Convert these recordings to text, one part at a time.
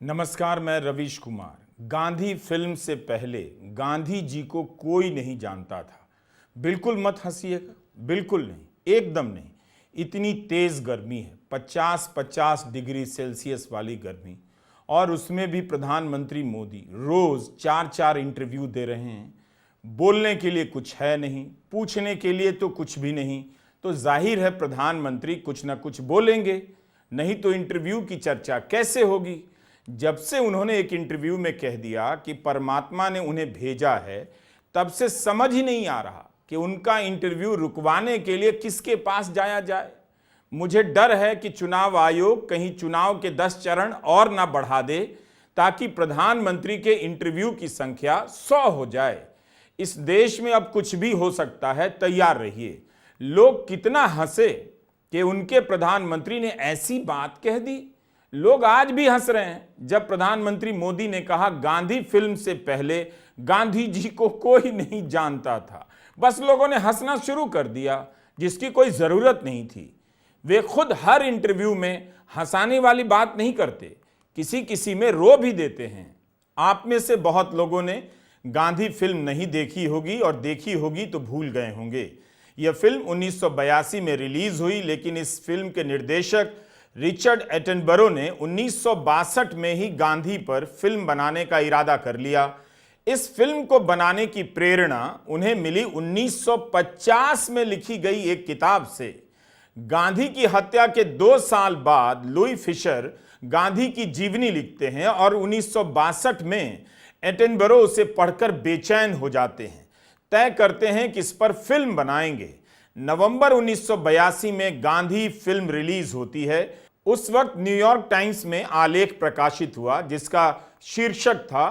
नमस्कार, मैं रवीश कुमार। गांधी फिल्म से पहले गांधी जी को कोई नहीं जानता था। बिल्कुल मत हंसिएगा, बिल्कुल नहीं, एकदम नहीं। इतनी तेज गर्मी है, 50-50 डिग्री सेल्सियस वाली गर्मी, और उसमें भी प्रधानमंत्री मोदी रोज 4-4 इंटरव्यू दे रहे हैं। बोलने के लिए कुछ है नहीं, पूछने के लिए तो कुछ भी नहीं, तो जाहिर है प्रधानमंत्री कुछ ना कुछ बोलेंगे, नहीं तो इंटरव्यू की चर्चा कैसे होगी। जब से उन्होंने एक इंटरव्यू में कह दिया कि परमात्मा ने उन्हें भेजा है, तब से समझ ही नहीं आ रहा कि उनका इंटरव्यू रुकवाने के लिए किसके पास जाया जाए। मुझे डर है कि चुनाव आयोग कहीं चुनाव के 10 चरण और ना बढ़ा दे, ताकि प्रधानमंत्री के इंटरव्यू की संख्या 100 हो जाए। इस देश में अब कुछ भी हो सकता है, तैयार रहिए। लोग कितना हंसे कि उनके प्रधानमंत्री ने ऐसी बात कह दी। लोग आज भी हंस रहे हैं जब प्रधानमंत्री मोदी ने कहा गांधी फिल्म से पहले गांधी जी को कोई नहीं जानता था। बस लोगों ने हंसना शुरू कर दिया, जिसकी कोई जरूरत नहीं थी। वे खुद हर इंटरव्यू में हंसाने वाली बात नहीं करते, किसी किसी में रो भी देते हैं। आप में से बहुत लोगों ने गांधी फिल्म नहीं देखी होगी, और देखी होगी तो भूल गए होंगे। यह फिल्म 1982 में रिलीज हुई, लेकिन इस फिल्म के निर्देशक रिचर्ड एटनबरो ने 1962 में ही गांधी पर फिल्म बनाने का इरादा कर लिया। इस फिल्म को बनाने की प्रेरणा उन्हें मिली 1950 में लिखी गई एक किताब से। गांधी की हत्या के 2 साल बाद लुई फिशर गांधी की जीवनी लिखते हैं, और 1962 में एटनबरो उसे पढ़कर बेचैन हो जाते हैं। तय करते हैं कि इस पर फिल्म बनाएंगे। नवंबर 1982 में गांधी फिल्म रिलीज होती है। उस वक्त न्यूयॉर्क टाइम्स में आलेख प्रकाशित हुआ, जिसका शीर्षक था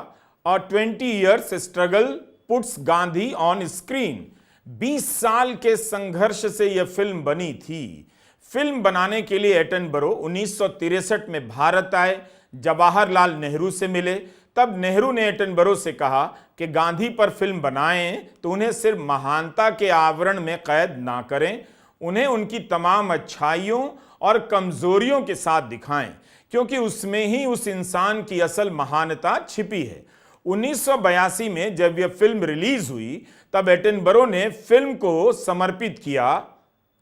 अ 20 years struggle puts Gandhi on screen. 20 साल के संघर्ष से यह फिल्म बनी थी। फिल्म बनाने के लिए एटनबरो 1963 में भारत आए, जवाहरलाल नेहरू से मिले। तब नेहरू ने एटनबरो से कहा कि गांधी पर फिल्म बनाएं तो उन्हें सिर्फ महानता के आवरण में कैद ना करें, उन्हें उनकी तमाम अच्छाइयों और कमजोरियों के साथ दिखाएं, क्योंकि उसमें ही उस इंसान की असल महानता छिपी है। 1982 में जब यह फिल्म रिलीज हुई, तब एटनबरो ने फिल्म को समर्पित किया।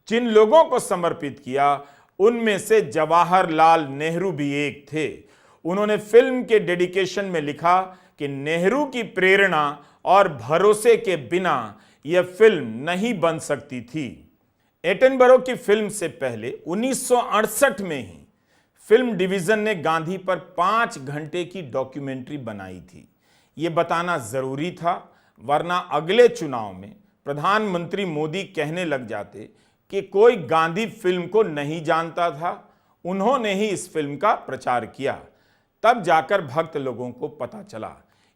जिन लोगों को समर्पित किया, उनमें से जवाहरलाल नेहरू भी एक थे। उन्होंने फिल्म के डेडिकेशन में लिखा कि नेहरू की प्रेरणा और भरोसे के बिना यह फिल्म नहीं बन सकती थी। एटनबरो की फिल्म से पहले 1968 में ही फिल्म डिवीजन ने गांधी पर 5 घंटे की डॉक्यूमेंट्री बनाई थी। यह बताना जरूरी था, वरना अगले चुनाव में प्रधानमंत्री मोदी कहने लग जाते कि कोई गांधी फिल्म को नहीं जानता था। उन्होंने ही इस फिल्म का प्रचार किया। तब जाकर भक्त लोगों को पता चला।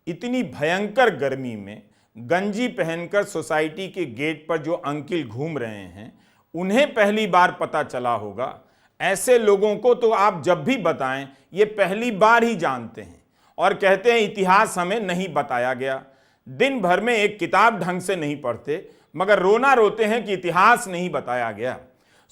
इतनी भयंकर गर्मी में गंजी पहनकर सोसाइटी के गेट पर जो अंकिल घूम रहे हैं, उन्हें पहली बार पता चला होगा। ऐसे लोगों को तो आप जब भी बताएं, ये पहली बार ही जानते हैं और कहते हैं इतिहास हमें नहीं बताया गया। दिन भर में एक किताब ढंग से नहीं पढ़ते, मगर रोना रोते हैं कि इतिहास नहीं बताया गया।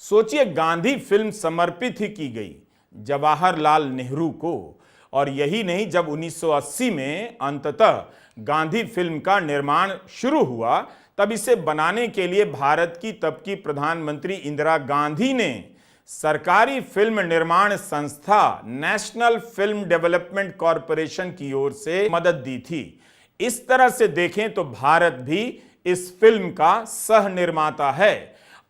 सोचिए, गांधी फिल्म समर्पित ही की गई जवाहरलाल नेहरू को। और यही नहीं, जब 1980 में अंततः गांधी फिल्म का निर्माण शुरू हुआ, तब इसे बनाने के लिए भारत की तब की प्रधानमंत्री इंदिरा गांधी ने सरकारी फिल्म निर्माण संस्था नेशनल फिल्म डेवलपमेंट कॉरपोरेशन की ओर से मदद दी थी। इस तरह से देखें तो भारत भी इस फिल्म का सह निर्माता है।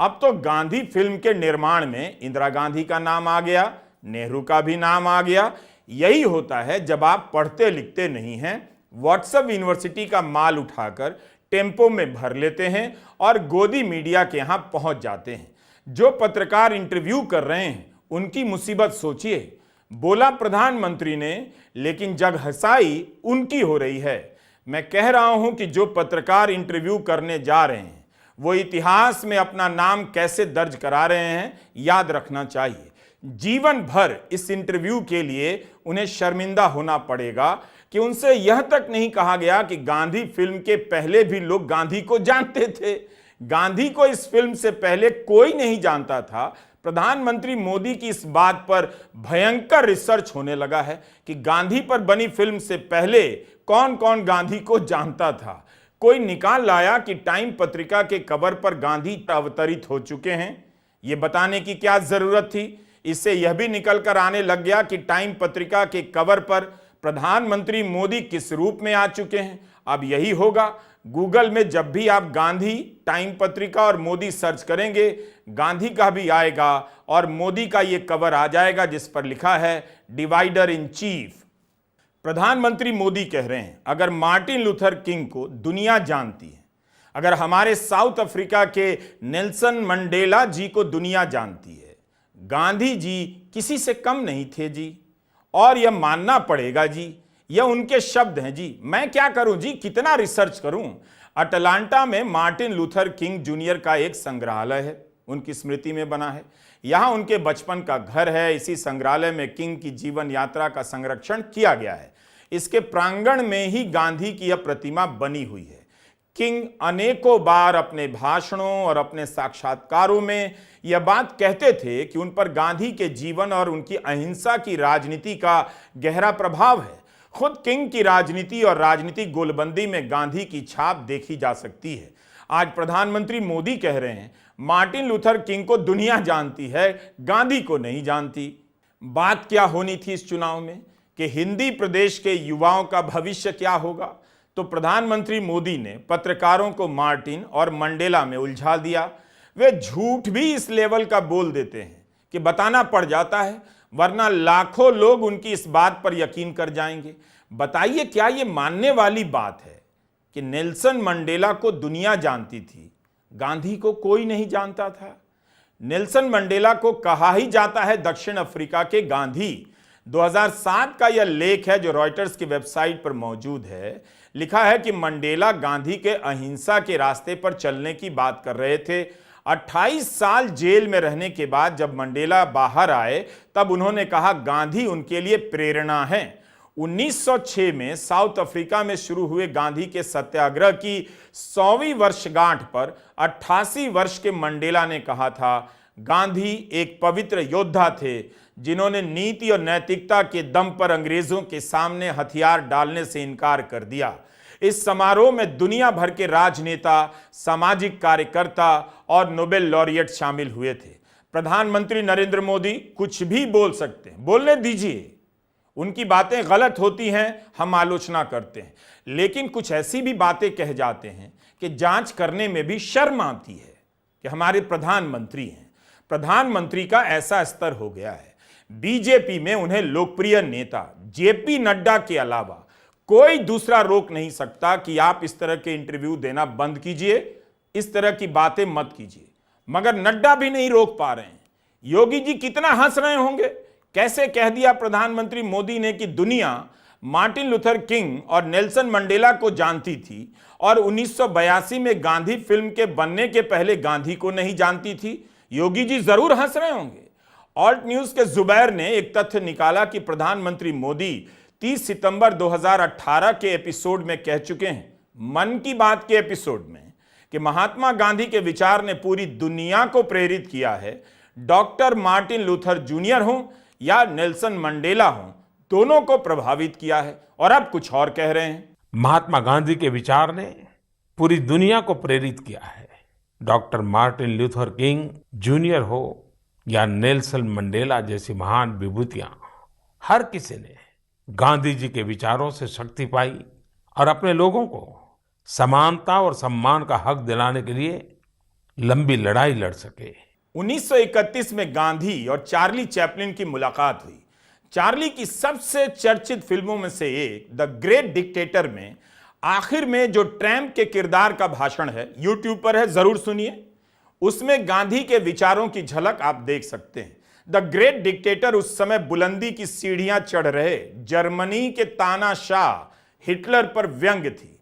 अब तो गांधी फिल्म के निर्माण में इंदिरा गांधी का नाम आ गया, नेहरू का भी नाम आ गया। यही होता है जब आप पढ़ते लिखते नहीं हैं, व्हाट्सएप यूनिवर्सिटी का माल उठाकर टेम्पो में भर लेते हैं और गोदी मीडिया के यहां पहुंच जाते हैं। जो पत्रकार इंटरव्यू कर रहे हैं, उनकी मुसीबत सोचिए। बोला प्रधानमंत्री ने, लेकिन जग हंसाई उनकी हो रही है। मैं कह रहा हूं कि जो पत्रकार इंटरव्यू करने जा रहे हैं, वो इतिहास में अपना नाम कैसे दर्ज करा रहे हैं, याद रखना चाहिए। जीवन भर इस इंटरव्यू के लिए उन्हें शर्मिंदा होना पड़ेगा कि उनसे यह तक नहीं कहा गया कि गांधी फिल्म के पहले भी लोग गांधी को जानते थे। गांधी को इस फिल्म से पहले कोई नहीं जानता था। प्रधानमंत्री मोदी की इस बात पर भयंकर रिसर्च होने लगा है कि गांधी पर बनी फिल्म से पहले कौन कौन गांधी को जानता था। कोई निकाल लाया कि टाइम पत्रिका के कवर पर गांधी अवतरित हो चुके हैं। यह बताने की क्या जरूरत थी। इससे यह भी निकल कर आने लग गया कि टाइम पत्रिका के कवर पर प्रधानमंत्री मोदी किस रूप में आ चुके हैं। अब यही होगा, गूगल में जब भी आप गांधी, टाइम पत्रिका और मोदी सर्च करेंगे, गांधी का भी आएगा और मोदी का यह कवर आ जाएगा जिस पर लिखा है डिवाइडर इन चीफ। प्रधानमंत्री मोदी कह रहे हैं, अगर मार्टिन लूथर किंग को दुनिया जानती है, अगर हमारे साउथ अफ्रीका के नेल्सन मंडेला जी को दुनिया जानती है, गांधी जी किसी से कम नहीं थे जी। और यह मानना पड़ेगा जी, यह उनके शब्द हैं जी। मैं क्या करूं जी, कितना रिसर्च करूं। अटलांटा में मार्टिन लूथर किंग जूनियर का एक संग्रहालय है, उनकी स्मृति में बना है। यहां उनके बचपन का घर है। इसी संग्रहालय में किंग की जीवन यात्रा का संरक्षण किया गया है। इसके प्रांगण में ही गांधी की यह प्रतिमा बनी हुई है। किंग अनेकों बार अपने भाषणों और अपने साक्षात्कारों में यह बात कहते थे कि उन पर गांधी के जीवन और उनकी अहिंसा की राजनीति का गहरा प्रभाव है। खुद किंग की राजनीति और राजनीतिक गोलबंदी में गांधी की छाप देखी जा सकती है। आज प्रधानमंत्री मोदी कह रहे हैं, मार्टिन लूथर किंग को दुनिया जानती है, गांधी को नहीं जानती। बात क्या होनी थी इस चुनाव में कि हिंदी प्रदेश के युवाओं का भविष्य क्या होगा। तो प्रधानमंत्री मोदी ने पत्रकारों को मार्टिन और मंडेला में उलझा दिया। वे झूठ भी इस लेवल का बोल देते हैं कि बताना पड़ जाता है, वरना लाखों लोग उनकी इस बात पर यकीन कर जाएंगे। बताइए, क्या यह मानने वाली बात है कि नेल्सन मंडेला को दुनिया जानती थी, गांधी को कोई नहीं जानता था। नेल्सन मंडेला को कहा ही जाता है दक्षिण अफ्रीका के गांधी। 2007 का यह लेख है जो रॉयटर्स की वेबसाइट पर मौजूद है। लिखा है कि मंडेला गांधी के अहिंसा के रास्ते पर चलने की बात कर रहे थे। 28 साल जेल में रहने के बाद जब मंडेला बाहर आए, तब उन्होंने कहा गांधी उनके लिए प्रेरणा है। 1906 में साउथ अफ्रीका में शुरू हुए गांधी के सत्याग्रह की 100वीं वर्षगांठ पर 88 वर्ष के मंडेला ने कहा था, गांधी एक पवित्र योद्धा थे जिन्होंने नीति और नैतिकता के दम पर अंग्रेजों के सामने हथियार डालने से इनकार कर दिया। इस समारोह में दुनिया भर के राजनेता, सामाजिक कार्यकर्ता और नोबेल लॉरिएट शामिल हुए थे। प्रधानमंत्री नरेंद्र मोदी कुछ भी बोल सकते हैं, बोलने दीजिए। उनकी बातें गलत होती हैं, हम आलोचना करते हैं, लेकिन कुछ ऐसी भी बातें कह जाते हैं कि जांच करने में भी शर्म आती है कि हमारे प्रधानमंत्री हैं। प्रधानमंत्री का ऐसा स्तर हो गया है, बीजेपी में उन्हें लोकप्रिय नेता जेपी नड्डा के अलावा कोई दूसरा रोक नहीं सकता कि आप इस तरह के इंटरव्यू देना बंद कीजिए, इस तरह की बातें मत कीजिए। मगर नड्डा भी नहीं रोक पा रहे हैं। योगी जी कितना हंस रहे होंगे, कैसे कह दिया प्रधानमंत्री मोदी ने कि दुनिया मार्टिन लूथर किंग और नेल्सन मंडेला को जानती थी और 1982 में गांधी फिल्म के बनने के पहले गांधी को नहीं जानती थी। योगी जी जरूर हंस रहे होंगे। ऑल्ट न्यूज के जुबैर ने एक तथ्य निकाला कि प्रधानमंत्री मोदी 30 सितंबर 2018 के एपिसोड में कह चुके हैं, मन की बात के एपिसोड में, कि महात्मा गांधी के विचार ने पूरी दुनिया को प्रेरित किया है। डॉक्टर मार्टिन लूथर जूनियर हों या नेल्सन मंडेला हों, दोनों को प्रभावित किया है। और अब कुछ और कह रहे हैं, महात्मा गांधी के विचार ने पूरी दुनिया को प्रेरित किया है। Doctor Martin Luther king junior हो या नेल्सन मंडेला जैसी महान विभूतियां, हर किसी ने गांधी जी के विचारों से शक्ति पाई और अपने लोगों को समानता और सम्मान का हक दिलाने के लिए लंबी लड़ाई लड़ सके। 1931 में गांधी और चार्ली चैपलिन की मुलाकात हुई। चार्ली की सबसे चर्चित फिल्मों में से एक द ग्रेट डिक्टेटर में आखिर में जो ट्रम्प के किरदार का भाषण है, यूट्यूब पर है, जरूर सुनिए। उसमें गांधी के विचारों की झलक आप देख सकते हैं। द ग्रेट डिक्टेटर उस समय बुलंदी की सीढ़ियां चढ़ रहे जर्मनी के तानाशाह हिटलर पर व्यंग्य थी।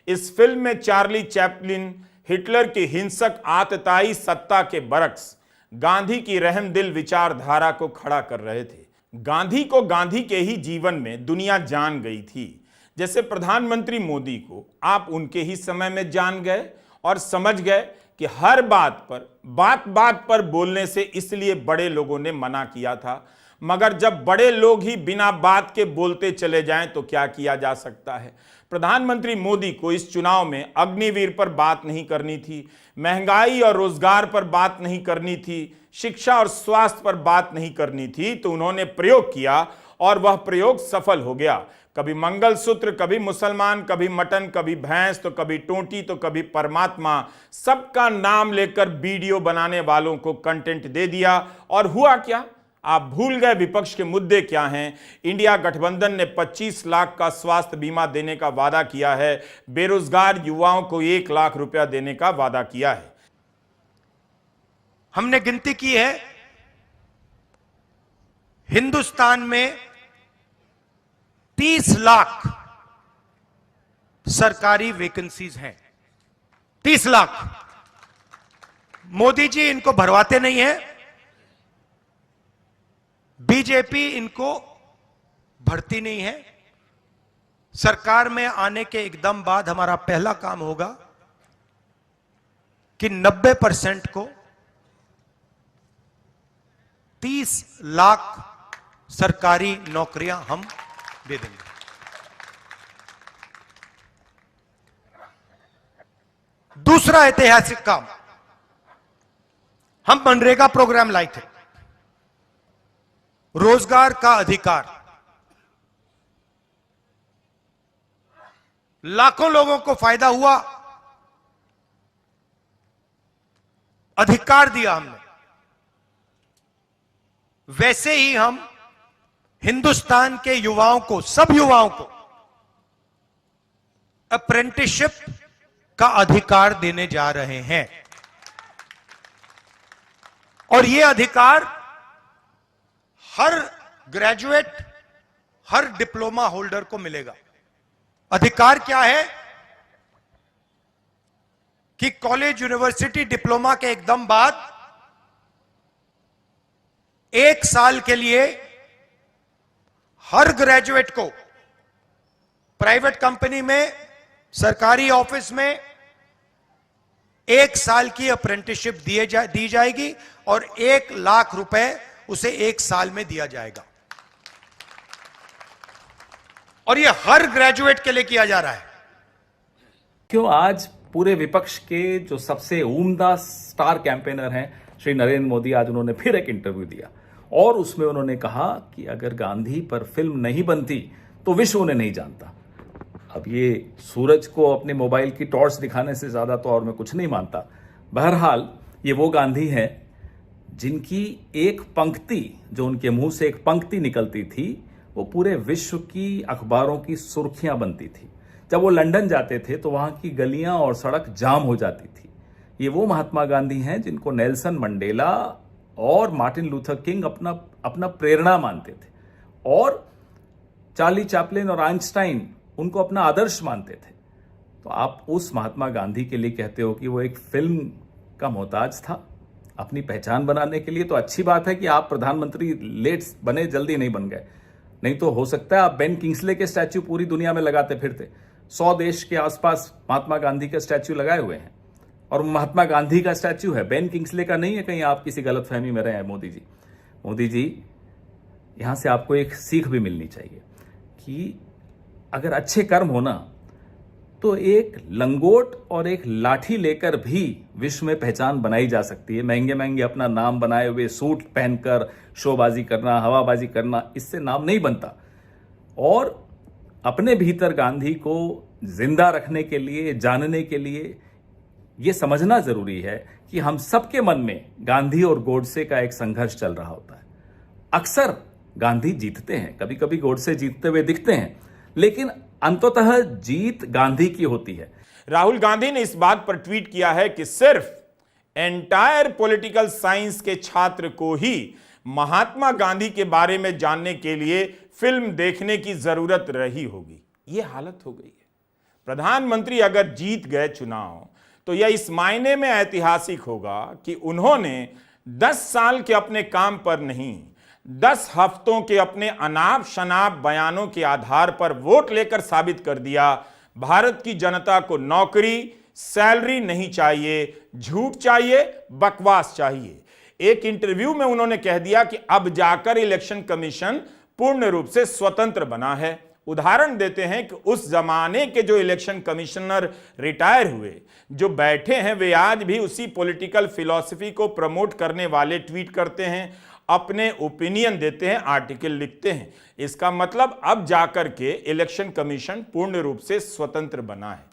इस फिल्म में चार्ली चैपलिन हिटलर की हिंसक आतताई सत्ता के बरक्स गांधी की रहमदिल विचारधारा को खड़ा कर रहे थे। गांधी को गांधी के ही जीवन में दुनिया जान गई थी, जैसे प्रधानमंत्री मोदी को आप उनके ही समय में जान गए और समझ गए कि हर बात बात पर बोलने से इसलिए बड़े लोगों ने मना किया था, मगर जब बड़े लोग ही बिना बात के बोलते चले जाएं तो क्या किया जा सकता है। प्रधानमंत्री मोदी को इस चुनाव में अग्निवीर पर बात नहीं करनी थी, महंगाई और रोजगार पर बात नहीं करनी थी, शिक्षा और स्वास्थ्य पर बात नहीं करनी थी, तो उन्होंने प्रयोग किया और वह प्रयोग सफल हो गया। कभी मंगलसूत्र, कभी मुसलमान, कभी मटन, कभी भैंस, तो कभी टोटी, तो कभी परमात्मा, सबका नाम लेकर वीडियो बनाने वालों को कंटेंट दे दिया। और हुआ क्या? आप भूल गए विपक्ष के मुद्दे क्या हैं। इंडिया गठबंधन ने 25 लाख का स्वास्थ्य बीमा देने का वादा किया है, बेरोजगार युवाओं को 1 लाख रुपया देने का वादा किया है। हमने गिनती की है, हिंदुस्तान में 30 लाख सरकारी वैकेंसीज हैं। 30 लाख। मोदी जी इनको भरवाते नहीं है, बीजेपी इनको भरती नहीं है। सरकार में आने के एकदम बाद हमारा पहला काम होगा कि 90% को 30 लाख सरकारी नौकरियां हम दे देंगे। दूसरा ऐतिहासिक काम, हम मनरेगा प्रोग्राम लाए थे, रोजगार का अधिकार। लाखों लोगों को फायदा हुआ, अधिकार दिया हमने। वैसे ही हम हिंदुस्तान के युवाओं को, सब युवाओं को अप्रेंटिसशिप का अधिकार देने जा रहे हैं। और यह अधिकार हर ग्रेजुएट, हर डिप्लोमा होल्डर को मिलेगा। अधिकार क्या है कि कॉलेज, यूनिवर्सिटी, डिप्लोमा के एकदम बाद 1 साल के लिए हर ग्रेजुएट को प्राइवेट कंपनी में, सरकारी ऑफिस में 1 साल की अप्रेंटिसशिप दी जाएगी और 1 लाख रुपए उसे 1 साल में दिया जाएगा। और यह हर ग्रेजुएट के लिए किया जा रहा है। क्यों आज पूरे विपक्ष के जो सबसे उम्दा स्टार कैंपेनर हैं श्री नरेंद्र मोदी, आज उन्होंने फिर एक इंटरव्यू दिया और उसमें उन्होंने कहा कि अगर गांधी पर फिल्म नहीं बनती तो विश्व उन्हें नहीं जानता। अब ये सूरज को अपने मोबाइल की टॉर्च दिखाने से ज्यादा तो और मैं कुछ नहीं मानता। बहरहाल ये वो गांधी हैं जिनकी एक पंक्ति, जो उनके मुंह से एक पंक्ति निकलती थी, वो पूरे विश्व की अखबारों की सुर्खियां बनती थी। जब वो लंदन जाते थे तो वहां की गलियां और सड़क जाम हो जाती थी। ये वो महात्मा गांधी हैं जिनको नेल्सन मंडेला और मार्टिन लूथर किंग अपना प्रेरणा मानते थे, और चार्ली चैपलिन और आइंस्टाइन उनको अपना आदर्श मानते थे। तो आप उस महात्मा गांधी के लिए कहते हो कि वो एक फिल्म का मोहताज था अपनी पहचान बनाने के लिए? तो अच्छी बात है कि आप प्रधानमंत्री लेट बने, जल्दी नहीं बन गए। नहीं तो हो सकता है आप बेन किंग्सले के स्टैच्यू पूरी दुनिया में लगाते फिरते। 100 देश के आसपास महात्मा गांधी के स्टैच्यू लगाए हुए हैं और महात्मा गांधी का स्टैच्यू है, बेन किंग्सले का नहीं है। कहीं आप किसी गलतफहमी में रहे हैं मोदी जी। मोदी जी, यहां से आपको एक सीख भी मिलनी चाहिए कि अगर अच्छे कर्म हो ना, तो एक लंगोट और एक लाठी लेकर भी विश्व में पहचान बनाई जा सकती है। महंगे महंगे अपना नाम बनाए हुए सूट पहनकर शोबाजी करना, हवाबाजी करना, इससे नाम नहीं बनता। और अपने भीतर गांधी को जिंदा रखने के लिए, जानने के लिए यह समझना जरूरी है कि हम सबके मन में गांधी और गोडसे का एक संघर्ष चल रहा होता है। अक्सर गांधी जीतते हैं, कभी कभी गोडसे जीतते हुए दिखते हैं, लेकिन अंततः जीत गांधी की होती है। राहुल गांधी ने इस बात पर ट्वीट किया है कि सिर्फ एंटायर पॉलिटिकल साइंस के छात्र को ही महात्मा गांधी के बारे में जानने के लिए फिल्म देखने की जरूरत रही होगी। यह हालत हो गई है। प्रधानमंत्री अगर जीत गए चुनाव तो यह इस मायने में ऐतिहासिक होगा कि उन्होंने 10 साल के अपने काम पर नहीं, 10 हफ्तों के अपने अनाप शनाप बयानों के आधार पर वोट लेकर साबित कर दिया भारत की जनता को नौकरी, सैलरी नहीं चाहिए, झूठ चाहिए, बकवास चाहिए। एक इंटरव्यू में उन्होंने कह दिया कि अब जाकर इलेक्शन कमीशन पूर्ण रूप से स्वतंत्र बना है। उदाहरण देते हैं कि उस जमाने के जो इलेक्शन कमिश्नर रिटायर हुए, जो बैठे हैं, वे आज भी उसी पॉलिटिकल फिलॉसफी को प्रमोट करने वाले ट्वीट करते हैं, अपने ओपिनियन देते हैं, आर्टिकल लिखते हैं। इसका मतलब अब जाकर के इलेक्शन कमीशन पूर्ण रूप से स्वतंत्र बना है।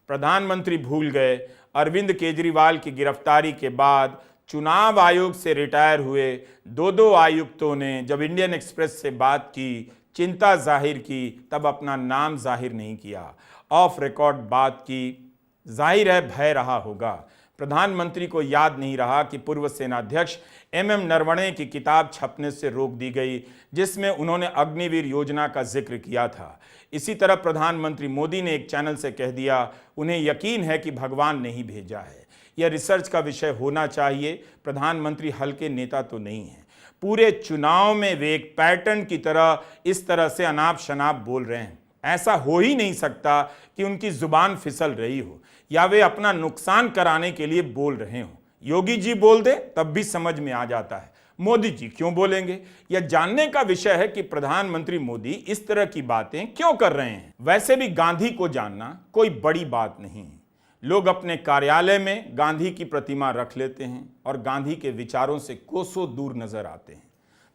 प्रधानमंत्री भूल गए, अरविंद केजरीवाल की गिरफ्तारी के बाद चुनाव आयोग से रिटायर हुए दो आयुक्तों ने जब इंडियन एक्सप्रेस से बात की, चिंता जाहिर की, तब अपना नाम जाहिर नहीं किया, ऑफ रिकॉर्ड बात की। जाहिर है भय रहा होगा। प्रधानमंत्री को याद नहीं रहा कि पूर्व सेनाध्यक्ष MM नरवणे की किताब छपने से रोक दी गई, जिसमें उन्होंने अग्निवीर योजना का जिक्र किया था। इसी तरह प्रधानमंत्री मोदी ने एक चैनल से कह दिया, उन्हें यकीन है कि भगवान ने ही भेजा है। यह रिसर्च का विषय होना चाहिए। प्रधानमंत्री हल्के नेता तो नहीं है। पूरे चुनाव में वे एक पैटर्न की तरह इस तरह से अनाप शनाप बोल रहे हैं। ऐसा हो ही नहीं सकता कि उनकी जुबान फिसल रही हो या वे अपना नुकसान कराने के लिए बोल रहे हों। योगी जी बोल दे तब भी समझ में आ जाता है, मोदी जी क्यों बोलेंगे? यह जानने का विषय है कि प्रधानमंत्री मोदी इस तरह की बातें क्यों कर रहे हैं। वैसे भी गांधी को जानना कोई बड़ी बात नहीं है। लोग अपने कार्यालय में गांधी की प्रतिमा रख लेते हैं और गांधी के विचारों से कोसों दूर नजर आते हैं।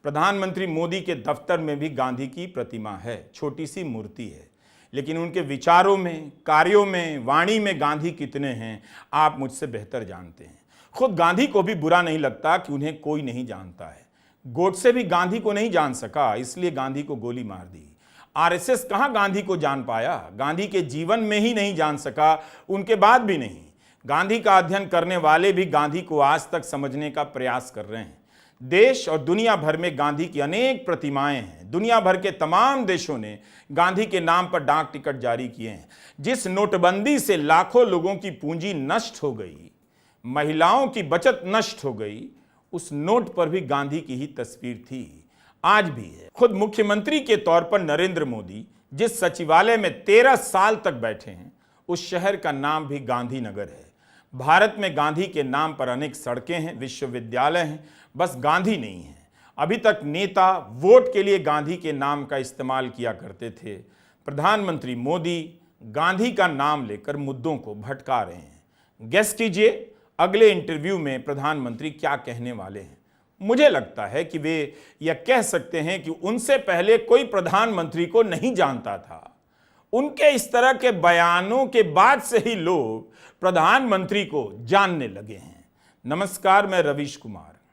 प्रधानमंत्री मोदी के दफ्तर में भी गांधी की प्रतिमा है, छोटी सी मूर्ति है, लेकिन उनके विचारों में, कार्यों में, वाणी में गांधी कितने हैं आप मुझसे बेहतर जानते हैं। खुद गांधी को भी बुरा नहीं लगता कि उन्हें कोई नहीं जानता है। गोडसे भी गांधी को नहीं जान सका, इसलिए गांधी को गोली मार दी। RSS कहां गांधी को जान पाया? गांधी के जीवन में ही नहीं जान सका, उनके बाद भी नहीं। गांधी का अध्ययन करने वाले भी गांधी को आज तक समझने का प्रयास कर रहे हैं। देश और दुनिया भर में गांधी की अनेक प्रतिमाएं हैं। दुनिया भर के तमाम देशों ने गांधी के नाम पर डाक टिकट जारी किए हैं। जिस नोटबंदी से लाखों लोगों की पूंजी नष्ट हो गई, महिलाओं की बचत नष्ट हो गई, उस नोट पर भी गांधी की ही तस्वीर थी, आज भी है। खुद मुख्यमंत्री के तौर पर नरेंद्र मोदी जिस सचिवालय में 13 साल तक बैठे हैं, उस शहर का नाम भी गांधीनगर है। भारत में गांधी के नाम पर अनेक सड़कें हैं, विश्वविद्यालय हैं, बस गांधी नहीं है। अभी तक नेता वोट के लिए गांधी के नाम का इस्तेमाल किया करते थे। प्रधानमंत्री मोदी गांधी का नाम लेकर मुद्दों को भटका रहे हैं। गेस कीजिए अगले इंटरव्यू में प्रधानमंत्री क्या कहने वाले हैं। मुझे लगता है कि वे यह कह सकते हैं कि उनसे पहले कोई प्रधानमंत्री को नहीं जानता था। उनके इस तरह के बयानों के बाद से ही लोग प्रधानमंत्री को जानने लगे हैं। नमस्कार, मैं रवीश कुमार।